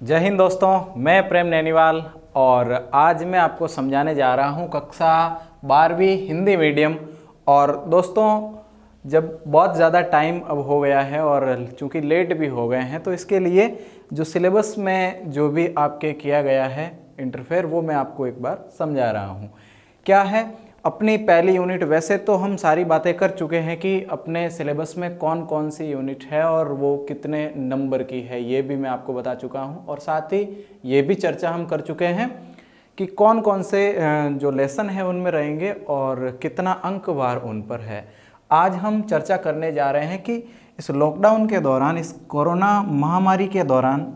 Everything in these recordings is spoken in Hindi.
जय हिंद दोस्तों, मैं प्रेम नैनीवाल और आज मैं आपको समझाने जा रहा हूँ कक्षा 12वीं हिंदी मीडियम। और दोस्तों, जब बहुत ज़्यादा टाइम अब हो गया है और चूँकि लेट भी हो गए हैं, तो इसके लिए जो सिलेबस में जो भी आपके किया गया है इंटरफेयर, वो मैं आपको एक बार समझा रहा हूँ। क्या है अपनी पहली यूनिट। वैसे तो हम सारी बातें कर चुके हैं कि अपने सिलेबस में कौन कौन सी यूनिट है और वो कितने नंबर की है, ये भी मैं आपको बता चुका हूँ। और साथ ही ये भी चर्चा हम कर चुके हैं कि कौन कौन से जो लेसन है उनमें रहेंगे और कितना अंक वार उन पर है। आज हम चर्चा करने जा रहे हैं कि इस लॉकडाउन के दौरान, इस कोरोना महामारी के दौरान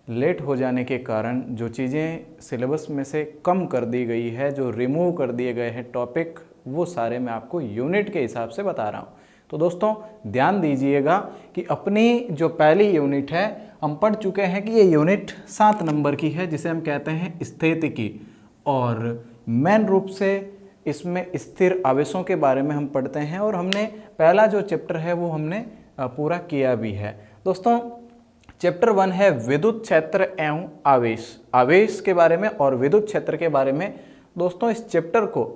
लेट हो जाने के कारण जो चीज़ें सिलेबस में से कम कर दी गई है, जो रिमूव कर दिए गए हैं टॉपिक, वो सारे मैं आपको यूनिट के हिसाब से बता रहा हूँ। तो दोस्तों ध्यान दीजिएगा कि अपनी जो पहली यूनिट है, हम पढ़ चुके हैं कि ये यूनिट 7 नंबर की है, जिसे हम कहते हैं स्थितिकी। और मेन रूप से इसमें स्थिर आवेशों के बारे में हम पढ़ते हैं और हमने पहला जो चैप्टर है वो हमने पूरा किया भी है। दोस्तों, चैप्टर 1 है विद्युत क्षेत्र एवं आवेश। आवेश के बारे में और विद्युत क्षेत्र के बारे में। दोस्तों, इस चैप्टर को,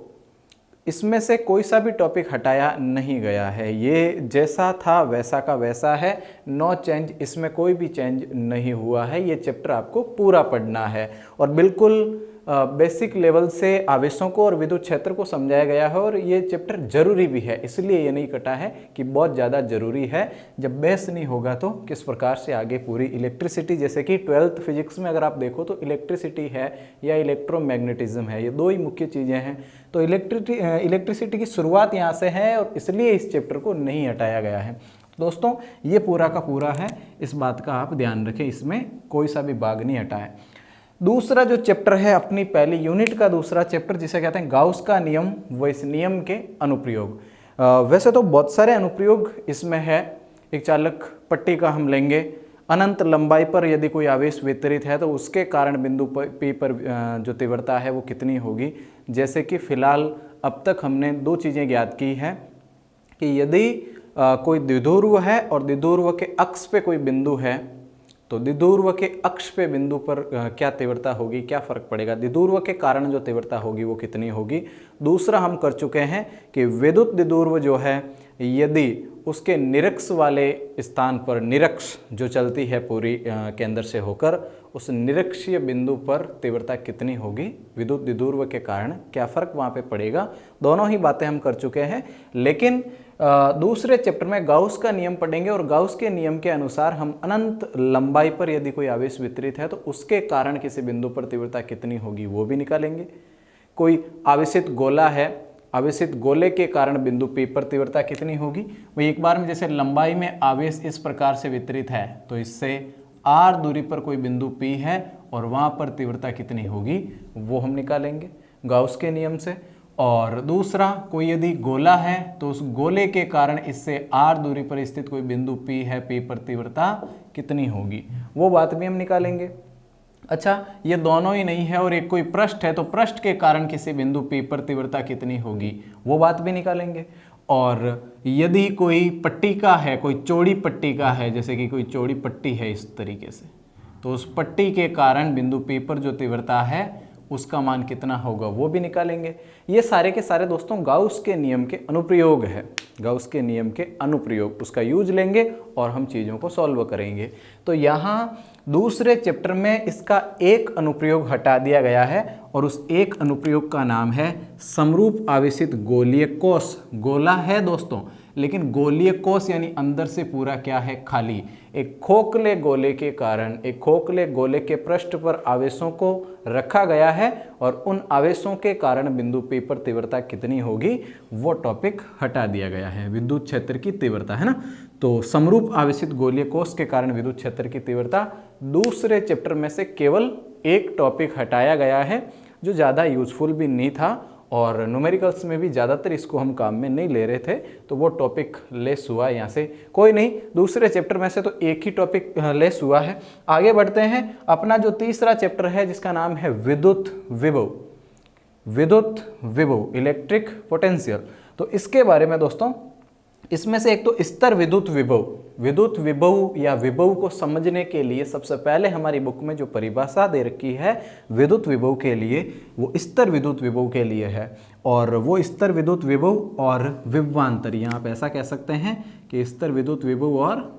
इसमें से कोई सा भी टॉपिक हटाया नहीं गया है। ये जैसा था वैसा का वैसा है, नो चेंज, इसमें कोई भी चेंज नहीं हुआ है। ये चैप्टर आपको पूरा पढ़ना है और बिल्कुल बेसिक लेवल से आवेशों को और विद्युत क्षेत्र को समझाया गया है। और ये चैप्टर जरूरी भी है, इसलिए ये नहीं कटा है कि बहुत ज़्यादा ज़रूरी है। जब बेस नहीं होगा तो किस प्रकार से आगे पूरी इलेक्ट्रिसिटी, जैसे कि 12th फिजिक्स में अगर आप देखो तो इलेक्ट्रिसिटी है या इलेक्ट्रोमैग्नेटिज्म है, ये दो ही मुख्य चीज़ें हैं। तो इलेक्ट्रिसिटी की शुरुआत यहाँ से है और इसलिए इस चैप्टर को नहीं हटाया गया है। दोस्तों, ये पूरा का पूरा है, इस बात का आप ध्यान रखें, इसमें कोई सा भी भाग नहीं हटा है। दूसरा जो चैप्टर है अपनी पहली यूनिट का दूसरा चैप्टर, जिसे कहते हैं गाउस का नियम व इस नियम के अनुप्रयोग। वैसे तो बहुत सारे अनुप्रयोग इसमें है। एक चालक पट्टी का हम लेंगे। अनंत लंबाई पर यदि कोई आवेश वितरित है तो उसके कारण बिंदु P पर जो तीव्रता है वो कितनी होगी। जैसे कि फिलहाल अब तक हमने दो चीज़ें ज्ञात की हैं कि यदि कोई द्विध्रुव है और द्विध्रुव के अक्ष पे कोई बिंदु है, तो द्विध्रुव के अक्ष पे बिंदु पर क्या तीव्रता होगी, क्या फर्क पड़ेगा, द्विध्रुव के कारण जो तीव्रता होगी वो कितनी होगी। दूसरा हम कर चुके हैं कि विद्युत द्विध्रुव जो है, यदि उसके निरक्ष वाले स्थान पर निरक्ष जो चलती है पूरी केंद्र से होकर, उस निरक्षीय बिंदु पर तीव्रता कितनी होगी, विद्युत द्विध्रुव के कारण क्या फर्क वहाँ पे पड़ेगा। दोनों ही बातें हम कर चुके हैं। लेकिन दूसरे चैप्टर में गाउस का नियम पढ़ेंगे और गाउस के नियम के अनुसार हम अनंत लंबाई पर यदि कोई आवेश वितरित है तो उसके कारण किसी बिंदु पर तीव्रता कितनी होगी वो भी निकालेंगे। कोई आवेशित गोला है, आवेशित गोले के कारण बिंदु P पर तीव्रता कितनी होगी। वही एक बार में, जैसे लंबाई में आवेश इस प्रकार से वितरित है तो इससे r दूरी पर कोई बिंदु P है और वहाँ पर तीव्रता कितनी होगी वो हम निकालेंगे गाउस के नियम से। और दूसरा, कोई यदि गोला है तो उस गोले के कारण इससे r दूरी पर स्थित कोई बिंदु P है, P पर तीव्रता कितनी होगी, वो बात भी हम निकालेंगे। अच्छा, ये दोनों ही नहीं है और एक कोई पृष्ठ है तो पृष्ठ के कारण किसी बिंदु P पर तीव्रता कितनी होगी वो बात भी निकालेंगे। और यदि कोई पट्टी का है, कोई चौड़ी पट्टी का है, जैसे कि कोई चौड़ी पट्टी है इस तरीके से, तो उस पट्टी के कारण बिंदु P पर जो तीव्रता है उसका मान कितना होगा वो भी निकालेंगे। ये सारे के सारे दोस्तों गाउस के नियम के अनुप्रयोग है। गाउस के नियम के अनुप्रयोग, उसका यूज लेंगे और हम चीज़ों को सॉल्व करेंगे। तो यहाँ दूसरे चैप्टर में इसका एक अनुप्रयोग हटा दिया गया है और उस एक अनुप्रयोग का नाम है समरूप आवेशित गोलीय कोश। गोला है दोस्तों, लेकिन गोलीय कोश यानी अंदर से पूरा क्या है, खाली। एक खोखले गोले के कारण, एक खोखले गोले के पृष्ठ पर आवेशों को रखा गया है और उन आवेशों के कारण बिंदु P पर तीव्रता कितनी होगी वो टॉपिक हटा दिया गया है। विद्युत क्षेत्र की तीव्रता है ना, तो समरूप आवेशित गोलीय कोश के कारण विद्युत क्षेत्र की तीव्रता दूसरे चैप्टर में से केवल एक टॉपिक हटाया गया है जो ज़्यादा यूजफुल भी नहीं था और न्यूमेरिकल्स में भी ज़्यादातर इसको हम काम में नहीं ले रहे थे, तो वो टॉपिक लेस हुआ यहाँ से। कोई नहीं, दूसरे चैप्टर में से तो एक ही टॉपिक लेस हुआ है। आगे बढ़ते हैं। अपना जो तीसरा चैप्टर है जिसका नाम है विद्युत विभव, विद्युत विभव, इलेक्ट्रिक पोटेंशियल। तो इसके बारे में दोस्तों इसमें से एक तो स्तर विद्युत विभव, विद्युत विभव या विभव को समझने के लिए सबसे पहले हमारी बुक में जो परिभाषा दे रखी है विद्युत विभव के लिए, वो स्तर विद्युत विभव के लिए है। और वो स्तर विद्युत विभव और विभवांतर, यहाँ आप ऐसा कह सकते हैं कि स्तर विद्युत विभव और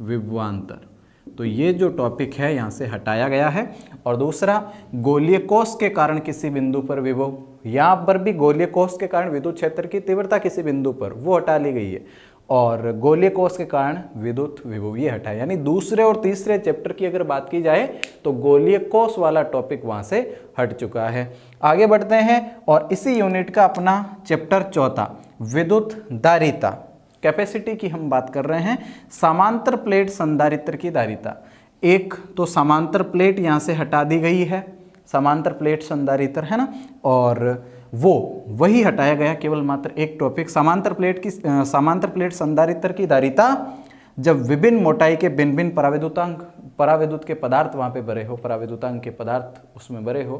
विभवांतर, तो ये जो टॉपिक है यहाँ से हटाया गया है। और दूसरा, गोलीय कोष के कारण किसी बिंदु पर विभव, यहाँ पर भी गोलीय कोष के कारण विद्युत क्षेत्र की तीव्रता किसी बिंदु पर, वो हटा ली गई है। और गोलीय कोष के कारण विद्युत विभव ये हटाया, यानी दूसरे और तीसरे चैप्टर की अगर बात की जाए तो गोलीय कोष वाला टॉपिक वहाँ से हट चुका है। आगे बढ़ते हैं और इसी यूनिट का अपना चैप्टर चौथा, विद्युत धारिता, कैपेसिटी की हम बात कर रहे हैं। समांतर प्लेट संधारित्र की धारिता, एक तो समांतर प्लेट यहाँ से हटा दी गई है, समांतर प्लेट संधारित्र है ना, और वही हटाया गया, केवल मात्र एक टॉपिक समांतर प्लेट संधारित्र की धारिता जब विभिन्न मोटाई के भिन्न भिन्न पराविद्युत के पदार्थ वहाँ पे भरे हो, पराविद्युतांक के पदार्थ उसमें भरे हो,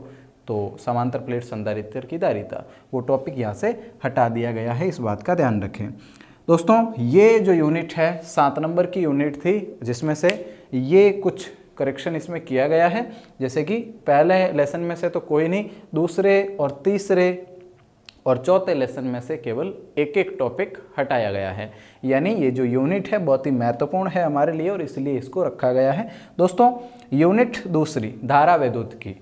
तो समांतर प्लेट संधारित्र की धारिता, वो टॉपिक यहाँ से हटा दिया गया है, इस बात का ध्यान रखें। दोस्तों ये जो यूनिट है 7 नंबर की यूनिट थी, जिसमें से ये कुछ करेक्शन इसमें किया गया है, जैसे कि पहले लेसन में से तो कोई नहीं, दूसरे और तीसरे और चौथे लेसन में से केवल एक एक टॉपिक हटाया गया है। यानी ये जो यूनिट है बहुत ही महत्वपूर्ण है हमारे लिए और इसलिए इसको रखा गया है। दोस्तों यूनिट दूसरी, धारा विद्युत की,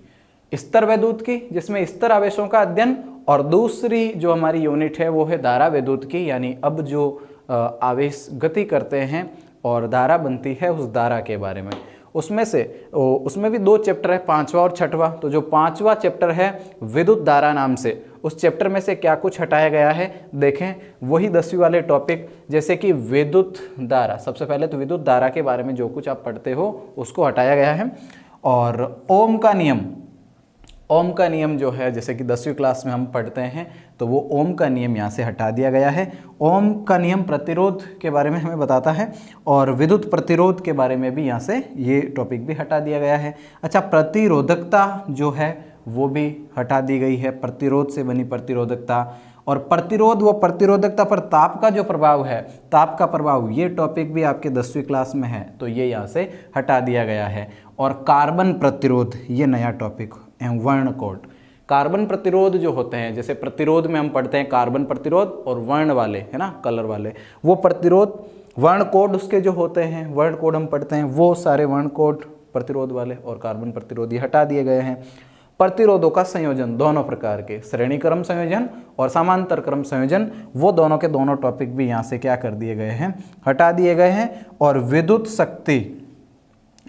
स्तर विद्युत की, जिसमें स्तर आवेशों का अध्ययन, और दूसरी जो हमारी यूनिट है वो है धारा विद्युत की, यानी अब जो आवेश गति करते हैं और धारा बनती है उस धारा के बारे में। उसमें भी 2 चैप्टर है, 5वां और 6वां। तो जो 5वां चैप्टर है विद्युत धारा नाम से, उस चैप्टर में से क्या कुछ हटाया गया है देखें, वही 10वीं वाले टॉपिक, जैसे कि विद्युत धारा। सबसे पहले तो विद्युत धारा के बारे में जो कुछ आप पढ़ते हो उसको हटाया गया है। और ओम का नियम जो है, जैसे कि 10वीं क्लास में हम पढ़ते हैं, तो वो ओम का नियम यहाँ से हटा दिया गया है। ओम का नियम प्रतिरोध के बारे में हमें बताता है और विद्युत प्रतिरोध के बारे में भी यहाँ से ये टॉपिक भी हटा दिया गया है। अच्छा, प्रतिरोधकता जो है वो भी हटा दी गई है, प्रतिरोध से बनी प्रतिरोधकता। और प्रतिरोध व प्रतिरोधकता पर ताप का जो प्रभाव है, ताप का प्रभाव, ये टॉपिक भी आपके 10वीं क्लास में है, तो ये यहाँ से हटा दिया गया है। और कार्बन प्रतिरोध, ये नया टॉपिक एवं वर्ण कोड। कार्बन प्रतिरोध जो होते हैं, जैसे प्रतिरोध में हम पढ़ते हैं कार्बन प्रतिरोध और वर्ण वाले, है ना, कलर वाले, वो प्रतिरोध, वर्ण कोड उसके जो होते हैं, वर्ण कोड हम पढ़ते हैं, वो सारे वर्ण कोड प्रतिरोध वाले और कार्बन प्रतिरोध ये हटा दिए गए हैं। प्रतिरोधों का संयोजन, दोनों प्रकार के, श्रेणी क्रम संयोजन और समांतर क्रम संयोजन, वो दोनों के दोनों टॉपिक भी यहाँ से क्या कर दिए गए हैं, हटा दिए गए हैं। और विद्युत शक्ति,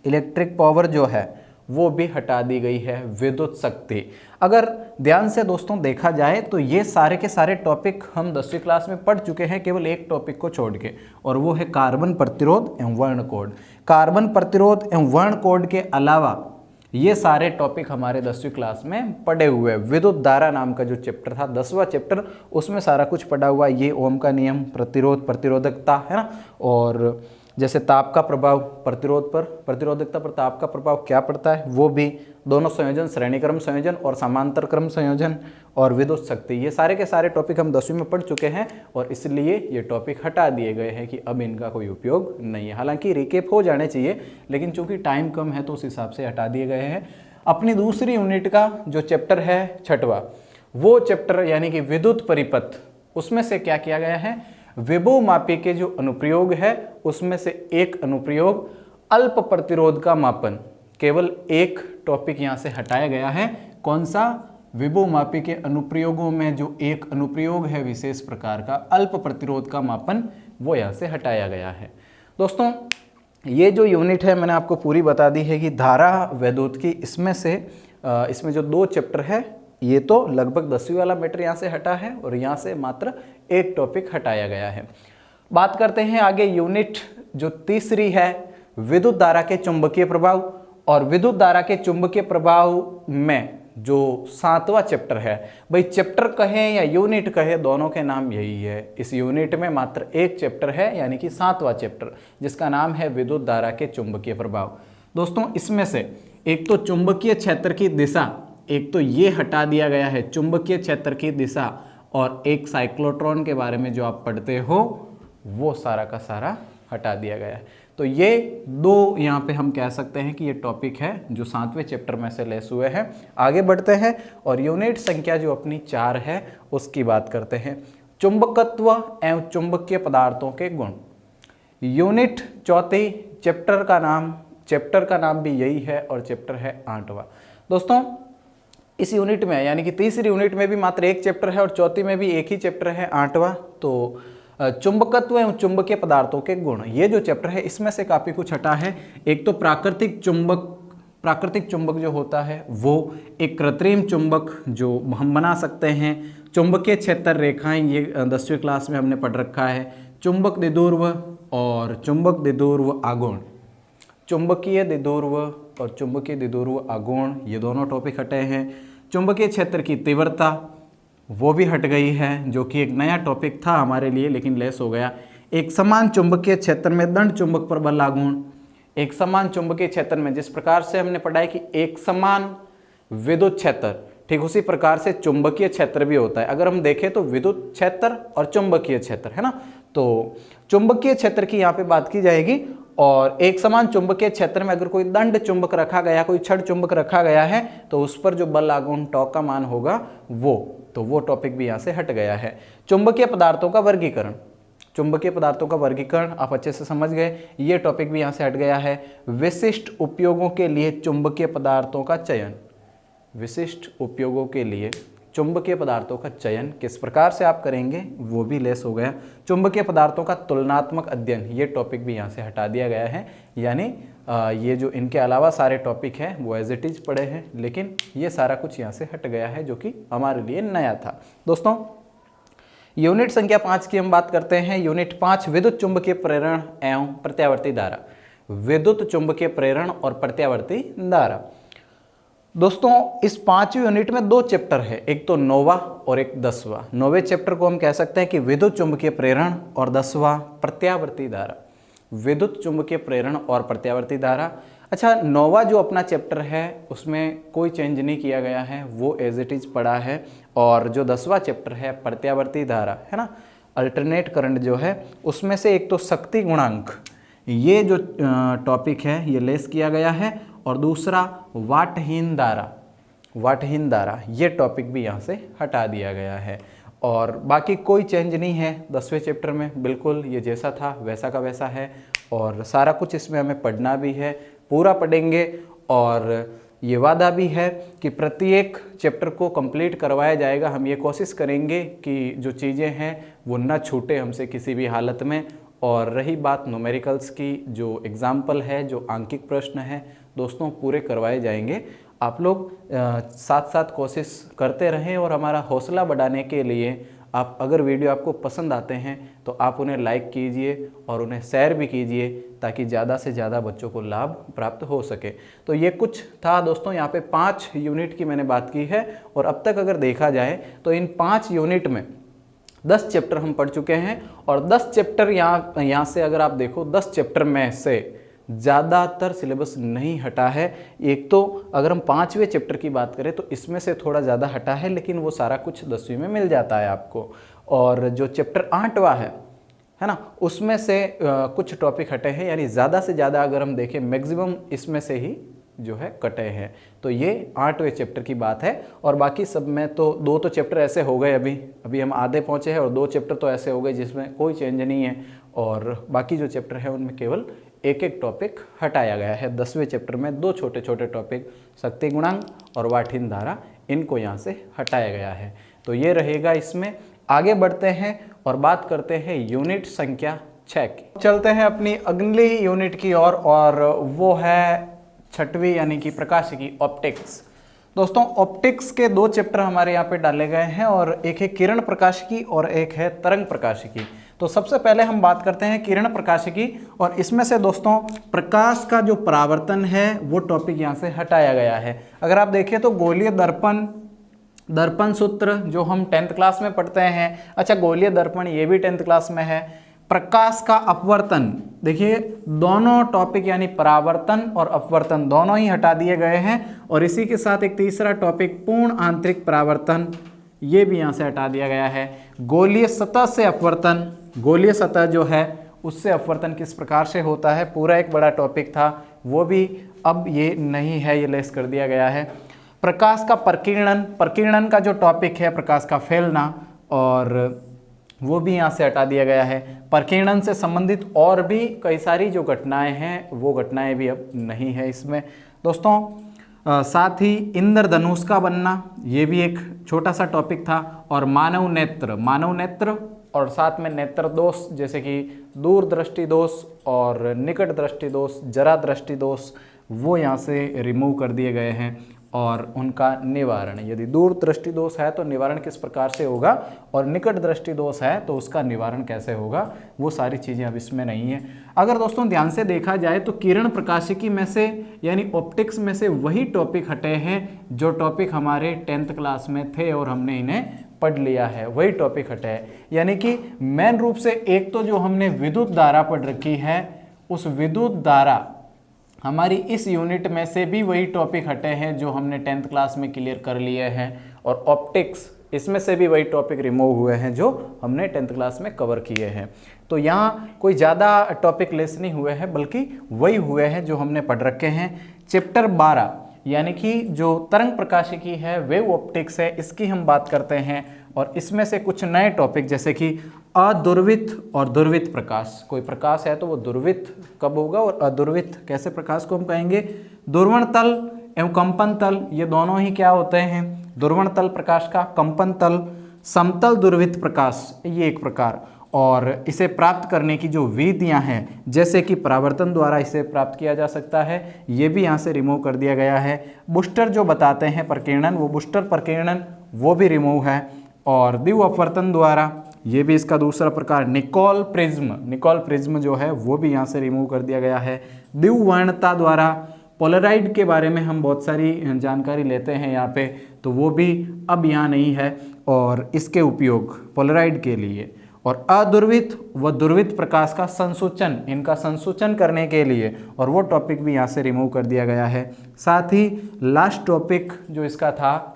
इलेक्ट्रिक पावर जो है वो भी हटा दी गई है, विद्युत शक्ति। अगर ध्यान से दोस्तों देखा जाए तो ये सारे के सारे टॉपिक हम 10वीं क्लास में पढ़ चुके हैं, केवल एक टॉपिक को छोड़ के, और वो है कार्बन प्रतिरोध एवं वर्ण कोड। कार्बन प्रतिरोध एवं वर्ण कोड के अलावा ये सारे टॉपिक हमारे 10वीं क्लास में पढ़े हुए हैं। विद्युत धारा नाम का जो चैप्टर था, 10वां चैप्टर, उसमें सारा कुछ पढ़ा हुआ। ये ओम का नियम, प्रतिरोध, प्रतिरोधकता, है ना, और जैसे ताप का प्रभाव प्रतिरोध पर, प्रतिरोधकता पर ताप का प्रभाव क्या पड़ता है, वो भी, दोनों संयोजन, श्रेणी क्रम संयोजन और समांतर क्रम संयोजन, और विद्युत शक्ति, ये सारे के सारे टॉपिक हम 10वीं में पढ़ चुके हैं और इसलिए ये टॉपिक हटा दिए गए हैं कि अब इनका कोई उपयोग नहीं है। हालांकि रिकेप हो जाने चाहिए, लेकिन चूंकि टाइम कम है तो उस हिसाब से हटा दिए गए हैं। अपनी दूसरी यूनिट का जो चैप्टर है 6वां, वो चैप्टर यानी कि विद्युत परिपथ, उसमें से क्या किया गया है, विभव मापी के जो अनुप्रयोग है उसमें से एक अनुप्रयोग अल्प प्रतिरोध का मापन, केवल एक टॉपिक यहाँ से हटाया गया है। कौन सा? विभव मापी के अनुप्रयोगों में जो एक अनुप्रयोग है विशेष प्रकार का, अल्प प्रतिरोध का मापन, वो यहाँ से हटाया गया है। दोस्तों ये जो यूनिट है मैंने आपको पूरी बता दी है कि धारा विद्युत की, इसमें जो 2 चैप्टर है, ये तो लगभग 10वीं वाला मैटर यहाँ से हटा है और यहाँ से मात्र एक टॉपिक हटाया गया है। बात करते हैं आगे यूनिट जो तीसरी है, विद्युत धारा के चुंबकीय प्रभाव। और विद्युत धारा के चुंबकीय प्रभाव में जो 7वां चैप्टर है, भाई चैप्टर कहें या यूनिट कहें, दोनों के नाम यही है। इस यूनिट में मात्र एक चैप्टर है, यानी कि 7वां चैप्टर, जिसका नाम है विद्युत धारा के चुंबकीय प्रभाव। दोस्तों इसमें से एक तो चुंबकीय क्षेत्र की दिशा, एक तो ये हटा दिया गया है, चुंबकीय क्षेत्र की दिशा, और एक साइक्लोट्रॉन के बारे में जो आप पढ़ते हो वो सारा का सारा हटा दिया गया है। तो ये दो यहाँ पे हम कह सकते हैं कि ये टॉपिक है जो 7वें चैप्टर में से लेस हुए हैं। आगे बढ़ते हैं और यूनिट संख्या जो अपनी 4 है उसकी बात करते हैं। चुंबकत्व एवं चुंबकीय पदार्थों के गुण। यूनिट 4 चैप्टर का नाम भी यही है और चैप्टर है 8वां। दोस्तों इस यूनिट में यानी कि तीसरी यूनिट में भी मात्र एक चैप्टर है और चौथी में भी एक ही चैप्टर है 8वां। तो चुंबकत्व एवं चुंबकीय पदार्थों के गुण, ये जो चैप्टर है इसमें से काफ़ी कुछ हटा है। एक तो प्राकृतिक चुंबक जो होता है वो, एक कृत्रिम चुंबक जो हम बना सकते हैं, चुंबकीय क्षेत्र रेखाएं, ये 10वीं क्लास में हमने पढ़ रखा है, चुंबक द्विध्रुव और चुंबक द्विध्रुव आघूर्ण। चुंबकीय द्विध्रुव और चुंबकीय द्विध्रुव आघूर्ण ये दोनों टॉपिक हटे हैं। चुंबकीय क्षेत्र की तीव्रता वो भी हट गई है, जो कि एक नया टॉपिक था हमारे लिए लेकिन लेस हो गया। एक समान चुंबकीय क्षेत्र में दंड चुंबक पर बल आघूर्ण। एक समान चुंबकीय क्षेत्र में जिस प्रकार से हमने पढ़ा है कि एक समान विद्युत क्षेत्र, ठीक उसी प्रकार से चुंबकीय क्षेत्र भी होता है। अगर हम देखें तो विद्युत क्षेत्र और चुंबकीय क्षेत्र है ना, तो चुंबकीय क्षेत्र की यहाँ पे बात की जाएगी। और एक समान चुंबकीय क्षेत्र में अगर कोई दंड चुंबक रखा गया, कोई छड़ चुंबक रखा गया है, तो उस पर जो बल आघूर्ण टॉर्क का मान होगा वो टॉपिक भी यहाँ से हट गया है। चुंबकीय पदार्थों का वर्गीकरण, चुंबकीय पदार्थों का वर्गीकरण आप अच्छे से समझ गए, ये टॉपिक भी यहाँ से हट गया है। विशिष्ट उपयोगों के लिए चुंबकीय पदार्थों का चयन, विशिष्ट उपयोगों के लिए चुंबकीय पदार्थों का चयन किस प्रकार से आप करेंगे वो भी लेस हो गया। चुंबकीय पदार्थों का तुलनात्मक अध्ययन, ये टॉपिक भी यहाँ से हटा दिया गया है। यानी ये जो इनके अलावा सारे टॉपिक हैं वो एज इट इज पढ़े हैं, लेकिन ये सारा कुछ यहाँ से हट गया है जो कि हमारे लिए नया था। दोस्तों यूनिट संख्या 5 की हम बात करते हैं। यूनिट 5 विद्युत चुंबकीय प्रेरण एवं प्रत्यावर्ती धारा। विद्युत चुंबकीय प्रेरण और प्रत्यावर्ती धारा। दोस्तों इस 5वीं यूनिट में 2 चैप्टर है, एक तो 9वां और एक 10वां। 9वें चैप्टर को हम कह सकते हैं कि विद्युत चुंबकीय प्रेरण और 10वां प्रत्यावर्ती धारा। विद्युत चुंबकीय प्रेरण और प्रत्यावर्ती धारा। अच्छा, 9वां जो अपना चैप्टर है उसमें कोई चेंज नहीं किया गया है, वो एज इट इज पड़ा है। और जो 10वां चैप्टर है प्रत्यावर्ती धारा है ना, अल्टरनेट करंट जो है, उसमें से एक तो शक्ति गुणांक, ये जो टॉपिक है ये लेस किया गया है। और दूसरा वाटहीन धारा, ये टॉपिक भी यहाँ से हटा दिया गया है। और बाकी कोई चेंज नहीं है 10वें चैप्टर में, बिल्कुल ये जैसा था वैसा का वैसा है। और सारा कुछ इसमें हमें पढ़ना भी है, पूरा पढ़ेंगे। और ये वादा भी है कि प्रत्येक चैप्टर को कंप्लीट करवाया जाएगा। हम ये कोशिश करेंगे कि जो चीज़ें हैं वो ना छूटे हमसे किसी भी हालत में। और रही बात न्यूमेरिकल्स की, जो एग्जाम्पल है, जो आंकिक प्रश्न है, दोस्तों पूरे करवाए जाएंगे। आप लोग साथ साथ कोशिश करते रहें। और हमारा हौसला बढ़ाने के लिए आप अगर वीडियो आपको पसंद आते हैं तो आप उन्हें लाइक कीजिए और उन्हें शेयर भी कीजिए, ताकि ज़्यादा से ज़्यादा बच्चों को लाभ प्राप्त हो सके। तो ये कुछ था दोस्तों, यहाँ पे 5 यूनिट की मैंने बात की है। और अब तक अगर देखा जाए तो इन 5 यूनिट में 10 चैप्टर हम पढ़ चुके हैं। और 10 चैप्टर यहाँ से अगर आप देखो, 10 चैप्टर में से ज़्यादातर सिलेबस नहीं हटा है। एक तो अगर हम 5वें चैप्टर की बात करें तो इसमें से थोड़ा ज़्यादा हटा है, लेकिन वो सारा कुछ 10वीं में मिल जाता है आपको। और जो चैप्टर 8वां है ना, उसमें से कुछ टॉपिक हटे हैं, यानी ज़्यादा से ज़्यादा अगर हम देखें मैक्सिमम इसमें से ही जो है कटे हैं। तो ये 8वें चैप्टर की बात है। और बाकी सब में तो 2 तो चैप्टर ऐसे हो गए, अभी हम आधे पहुँचे हैं, और 2 चैप्टर तो ऐसे हो गए जिसमें कोई चेंज नहीं है। और बाकी जो चैप्टर है उनमें केवल एक टॉपिक हटाया गया है। 10वें चैप्टर में 2 छोटे छोटे टॉपिक, शक्ति गुणांक और वाटहीन धारा, इनको यहाँ से हटाया गया है। तो ये रहेगा इसमें। आगे बढ़ते हैं और बात करते हैं यूनिट संख्या 6 की। चलते हैं अपनी अगली यूनिट की ओर, और वो है 6वीं यानी कि प्रकाशिकी, ऑप्टिक्स। दोस्तों ऑप्टिक्स के 2 चैप्टर हमारे यहाँ पे डाले गए हैं, और एक है किरण प्रकाशिकी और एक है तरंग प्रकाशिकी। तो सबसे पहले हम बात करते हैं किरण प्रकाशिकी, और इसमें से दोस्तों प्रकाश का जो परावर्तन है वो टॉपिक यहाँ से हटाया गया है। अगर आप देखें तो गोलीय दर्पण सूत्र जो हम 10th क्लास में पढ़ते हैं, अच्छा गोलीय दर्पण ये भी 10th क्लास में है। प्रकाश का अपवर्तन, देखिए दोनों टॉपिक यानी परावर्तन और अपवर्तन दोनों ही हटा दिए गए हैं। और इसी के साथ एक तीसरा टॉपिक पूर्ण आंतरिक परावर्तन, ये भी यहाँ से हटा दिया गया है। गोलीय सतह से अपवर्तन, गोलीय सतह जो है उससे अपवर्तन किस प्रकार से होता है, पूरा एक बड़ा टॉपिक था, वो भी अब ये नहीं है, ये लेस कर दिया गया है। प्रकाश का प्रकीर्णन, प्रकीर्णन का जो टॉपिक है प्रकाश का फैलना, और वो भी यहाँ से हटा दिया गया है। प्रकीर्णन से संबंधित और भी कई सारी जो घटनाएं हैं वो घटनाएं भी अब नहीं है इसमें दोस्तों। साथ ही इंद्रधनुष का बनना, ये भी एक छोटा सा टॉपिक था। और मानव नेत्र, मानव नेत्र और साथ में नेत्र दोष जैसे कि दूर दृष्टि दोष और निकट दृष्टि दोष, जरा दृष्टि दोष, वो यहाँ से रिमूव कर दिए गए हैं। और उनका निवारण, यदि दूर दृष्टि दोष है तो निवारण किस प्रकार से होगा, और निकट दृष्टि दोष है तो उसका निवारण कैसे होगा, वो सारी चीज़ें अब इसमें नहीं है। अगर दोस्तों ध्यान से देखा जाए तो किरण प्रकाशिकी में से यानी ऑप्टिक्स में से वही टॉपिक हटे हैं जो टॉपिक हमारे 10th क्लास में थे और हमने इन्हें पढ़ लिया है, वही टॉपिक हटे हैं। यानी कि मेन रूप से एक तो जो हमने विद्युत धारा पढ़ रखी है, उस विद्युत धारा हमारी इस यूनिट में से भी वही टॉपिक हटे हैं जो हमने 10th क्लास में क्लियर कर लिए हैं, और ऑप्टिक्स इसमें से भी वही टॉपिक रिमूव हुए हैं जो हमने 10th क्लास में कवर किए हैं। तो यहाँ कोई ज़्यादा टॉपिक लेस नहीं हुए हैं, बल्कि वही हुए हैं जो हमने पढ़ रखे हैं। चैप्टर 12 यानी कि जो तरंग प्रकाशिकी है, वेव ऑप्टिक्स है, इसकी हम बात करते हैं। और इसमें से कुछ नए टॉपिक जैसे कि अदुर्वित और दुर्वित प्रकाश, कोई प्रकाश है तो वो दुर्वित कब होगा और अदुर्वित कैसे प्रकाश को हम कहेंगे। दुर्वण तल एवं कंपन तल, ये दोनों ही क्या होते हैं, दुर्वण तल प्रकाश का, कंपन तल, समतल दुर्वित प्रकाश, ये एक प्रकार। और इसे प्राप्त करने की जो विधियां हैं, जैसे कि परावर्तन द्वारा इसे प्राप्त किया जा सकता है, ये भी यहाँ से रिमूव कर दिया गया है। बूस्टर जो बताते हैं प्रकीर्णन, वो बूस्टर प्रकीर्णन वो भी रिमूव है। और द्विव अपवर्तन द्वारा, ये भी इसका दूसरा प्रकार। निकोल प्रिज्म, निकोल प्रिज्म जो है वो भी यहाँ से रिमूव कर दिया गया है। द्विवर्णता द्वारा, पोलराइड के बारे में हम बहुत सारी जानकारी लेते हैं यहाँ पे, तो वो भी अब यहाँ नहीं है, और इसके उपयोग पोलराइड के लिए। और अदुर्वित व दुर्वित प्रकाश का संसूचन, इनका संसूचन करने के लिए, और वो टॉपिक भी यहाँ से रिमूव कर दिया गया है। साथ ही लास्ट टॉपिक जो इसका था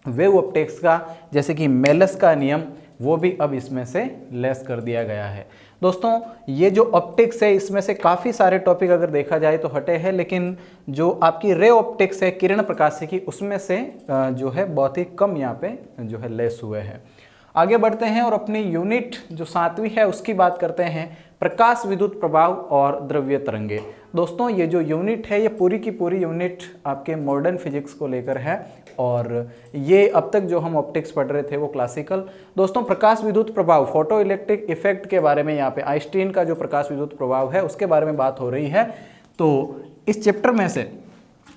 वेव ऑप्टिक्स का, जैसे कि मेलस का नियम, वो भी अब इसमें से लेस कर दिया गया है। दोस्तों ये जो ऑप्टिक्स है इसमें से काफ़ी सारे टॉपिक अगर देखा जाए तो हटे हैं, लेकिन जो आपकी रे ऑप्टिक्स है, किरण प्रकाशिकी, उसमें से जो है बहुत ही कम यहाँ पे जो है लेस हुए हैं। आगे बढ़ते हैं और अपनी यूनिट जो 7वीं है उसकी बात करते हैं, प्रकाश विद्युत प्रभाव और द्रव्य तरंगे। दोस्तों ये जो यूनिट है, ये पूरी की पूरी यूनिट आपके मॉडर्न फिजिक्स को लेकर है, और ये अब तक जो हम ऑप्टिक्स पढ़ रहे थे वो क्लासिकल। दोस्तों प्रकाश विद्युत प्रभाव, फोटो इलेक्ट्रिक इफेक्ट के बारे में, यहाँ पे आइंस्टीन का जो प्रकाश विद्युत प्रभाव है उसके बारे में बात हो रही है। तो इस चैप्टर में से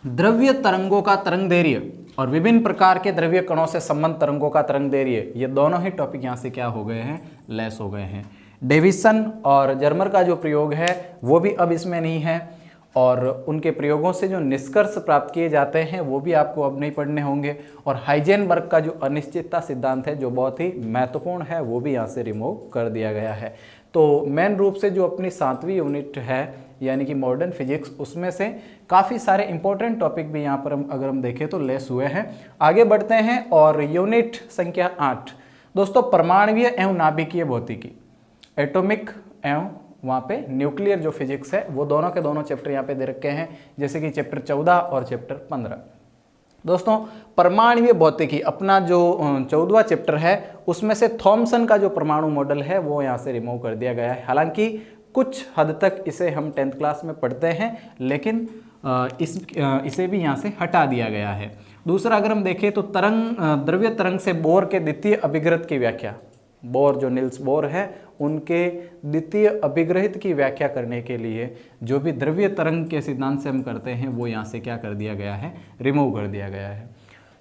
द्रव्य तरंगों का तरंग दैर्घ्य और विभिन्न प्रकार के द्रव्य कणों से संबंध तरंगों का तरंग दैर्घ्य, ये दोनों ही टॉपिक यहाँ से क्या हो गए हैं, लेस हो गए हैं। डेविसन और जर्मर का जो प्रयोग है वो भी अब इसमें नहीं है, और उनके प्रयोगों से जो निष्कर्ष प्राप्त किए जाते हैं वो भी आपको अब नहीं पढ़ने होंगे। और हाइजेनबर्ग का जो अनिश्चितता सिद्धांत है जो बहुत ही महत्वपूर्ण है, वो भी यहाँ से रिमूव कर दिया गया है। तो मेन रूप से जो अपनी 7वीं यूनिट है यानी कि मॉडर्न फिजिक्स, उसमें से काफ़ी सारे इंपॉर्टेंट टॉपिक भी यहाँ पर अगर हम देखें तो लेस हुए हैं। आगे बढ़ते हैं और यूनिट संख्या 8 दोस्तों, परमाणुीय एवं नाभिकीय भौतिकी, एटॉमिक एवं वहाँ पे न्यूक्लियर जो फिजिक्स है, वो दोनों के दोनों चैप्टर यहाँ पे दे रखे हैं, जैसे कि चैप्टर 14 और चैप्टर 15। दोस्तों परमाणुीय भौतिकी अपना जो 14वां चैप्टर है, उसमें से थॉमसन का जो परमाणु मॉडल है वो यहाँ से रिमूव कर दिया गया है। हालांकि कुछ हद तक इसे हम 10th क्लास में पढ़ते हैं, लेकिन इसे भी यहाँ से हटा दिया गया है। दूसरा अगर हम देखें तो द्रव्य तरंग से बोर के द्वितीय अभिग्रहित की व्याख्या, बोर जो नील्स बोर है उनके द्वितीय अभिग्रहित की व्याख्या करने के लिए जो भी द्रव्य तरंग के सिद्धांत से हम करते हैं वो यहाँ से क्या कर दिया गया है, रिमूव कर दिया गया है।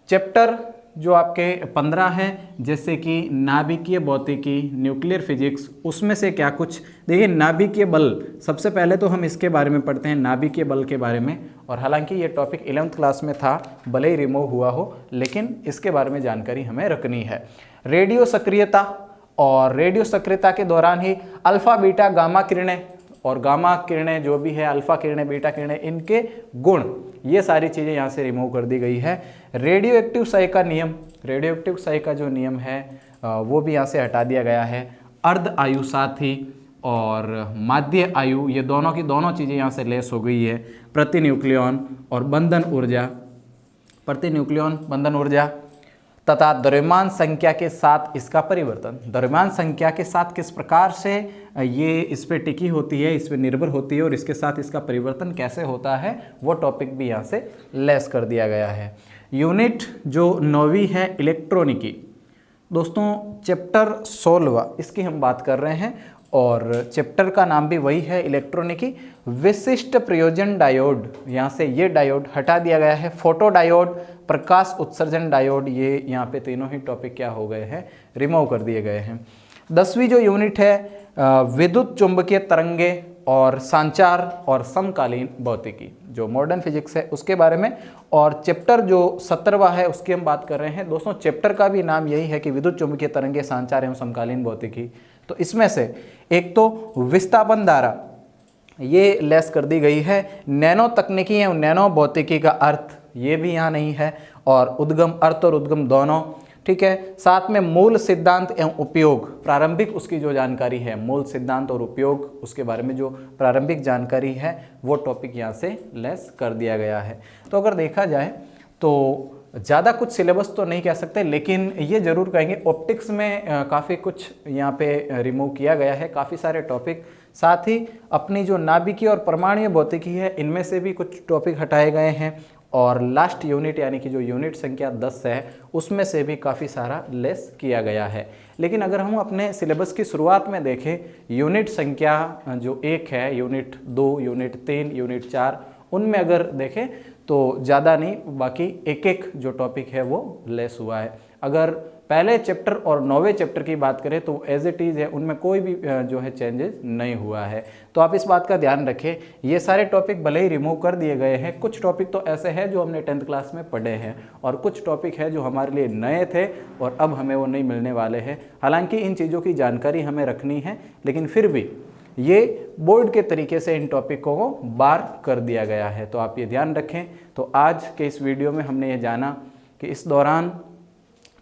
चैप्टर जो आपके 15 है, जैसे कि नाभिकीय भौतिकी, न्यूक्लियर फिजिक्स, उसमें से क्या कुछ देखिए। नाभिकीय बल, सबसे पहले तो हम इसके बारे में पढ़ते हैं, नाभिकीय बल के बारे में। और हालांकि ये टॉपिक 11th क्लास में था, भले ही रिमूव हुआ हो, लेकिन इसके बारे में जानकारी हमें रखनी है। रेडियो सक्रियता, और रेडियो सक्रियता के दौरान ही अल्फा बीटा गामा किरणें, और गामा किरणें जो भी है, अल्फा किरणें, बीटा किरणें, इनके गुण, ये सारी चीज़ें यहाँ से रिमूव कर दी गई है। रेडियो एक्टिव क्षय का नियम, रेडियो एक्टिव क्षय का जो नियम है वो भी यहाँ से हटा दिया गया है। अर्ध आयु साथी और माध्य आयु, ये दोनों की दोनों चीज़ें यहाँ से लेस हो गई है। प्रतिन्यूक्लियन और बंधन ऊर्जा, प्रतिन्यूक्लियन बंधन ऊर्जा तथा द्रव्यमान संख्या के साथ इसका परिवर्तन। द्रव्यमान संख्या के साथ किस प्रकार से ये इस पे टिकी होती है, इस पे निर्भर होती है और इसके साथ इसका परिवर्तन कैसे होता है, वो टॉपिक भी यहाँ से लेस कर दिया गया है। यूनिट जो 9वीं है इलेक्ट्रॉनिकी, दोस्तों चैप्टर 16 इसकी हम बात कर रहे हैं और चैप्टर का नाम भी वही है इलेक्ट्रॉनिकी। विशिष्ट प्रयोजन डायोड, यहाँ से ये डायोड हटा दिया गया है। फोटो डायोड, प्रकाश उत्सर्जन डायोड, ये यहाँ पे तीनों ही टॉपिक क्या हो गए हैं, रिमूव कर दिए गए हैं। 10वीं जो यूनिट है विद्युत चुंबकीय तरंगे और संचार और समकालीन भौतिकी, जो मॉडर्न फिजिक्स है उसके बारे में। और चैप्टर जो 17वां है उसकी हम बात कर रहे हैं। दोस्तों चैप्टर का भी नाम यही है कि विद्युत चुंबकीय तरंगे, संचार एवं समकालीन भौतिकी। तो इसमें से एक तो विस्थापन धारा, ये लेस कर दी गई है। नैनो तकनीकी एवं नैनो भौतिकी का अर्थ, ये भी यहाँ नहीं है। और उद्गम, अर्थ और उद्गम दोनों, ठीक है। साथ में मूल सिद्धांत एवं उपयोग, प्रारंभिक उसकी जो जानकारी है, मूल सिद्धांत और उपयोग, उसके बारे में जो प्रारंभिक जानकारी है वो टॉपिक यहाँ से लेस कर दिया गया है। तो अगर देखा जाए तो ज़्यादा कुछ सिलेबस तो नहीं कह सकते, लेकिन ये ज़रूर कहेंगे ऑप्टिक्स में काफ़ी कुछ यहाँ पे रिमूव किया गया है, काफ़ी सारे टॉपिक। साथ ही अपनी जो नाभिकीय और परमाणुीय भौतिकी है, इनमें से भी कुछ टॉपिक हटाए गए हैं। और लास्ट यूनिट यानी कि जो यूनिट संख्या 10 है, उसमें से भी काफ़ी सारा लेस किया गया है। लेकिन अगर हम अपने सिलेबस की शुरुआत में देखें, यूनिट संख्या जो 1 है, यूनिट 2, यूनिट 3, यूनिट 4, उनमें अगर देखें तो ज़्यादा नहीं, बाकी एक एक जो टॉपिक है वो लेस हुआ है। अगर पहले चैप्टर और 9वें चैप्टर की बात करें तो एज इट इज़ है, उनमें कोई भी जो है चेंजेस नहीं हुआ है। तो आप इस बात का ध्यान रखें, ये सारे टॉपिक भले ही रिमूव कर दिए गए हैं, कुछ टॉपिक तो ऐसे हैं जो हमने 10th क्लास में पढ़े हैं और कुछ टॉपिक है जो हमारे लिए नए थे और अब हमें वो नहीं मिलने वाले हैं। हालांकि इन चीज़ों की जानकारी हमें रखनी है, लेकिन फिर भी ये बोर्ड के तरीके से इन टॉपिकों को बार कर दिया गया है, तो आप ये ध्यान रखें। तो आज के इस वीडियो में हमने ये जाना कि इस दौरान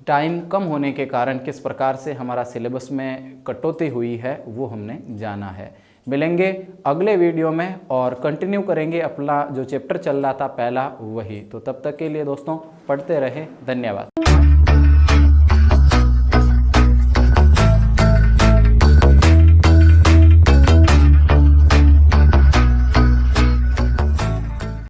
टाइम कम होने के कारण किस प्रकार से हमारा सिलेबस में कटौती हुई है, वो हमने जाना है। मिलेंगे अगले वीडियो में और कंटिन्यू करेंगे अपना जो चैप्टर चल रहा था पहला, वही। तो तब तक के लिए दोस्तों पढ़ते रहें, धन्यवाद।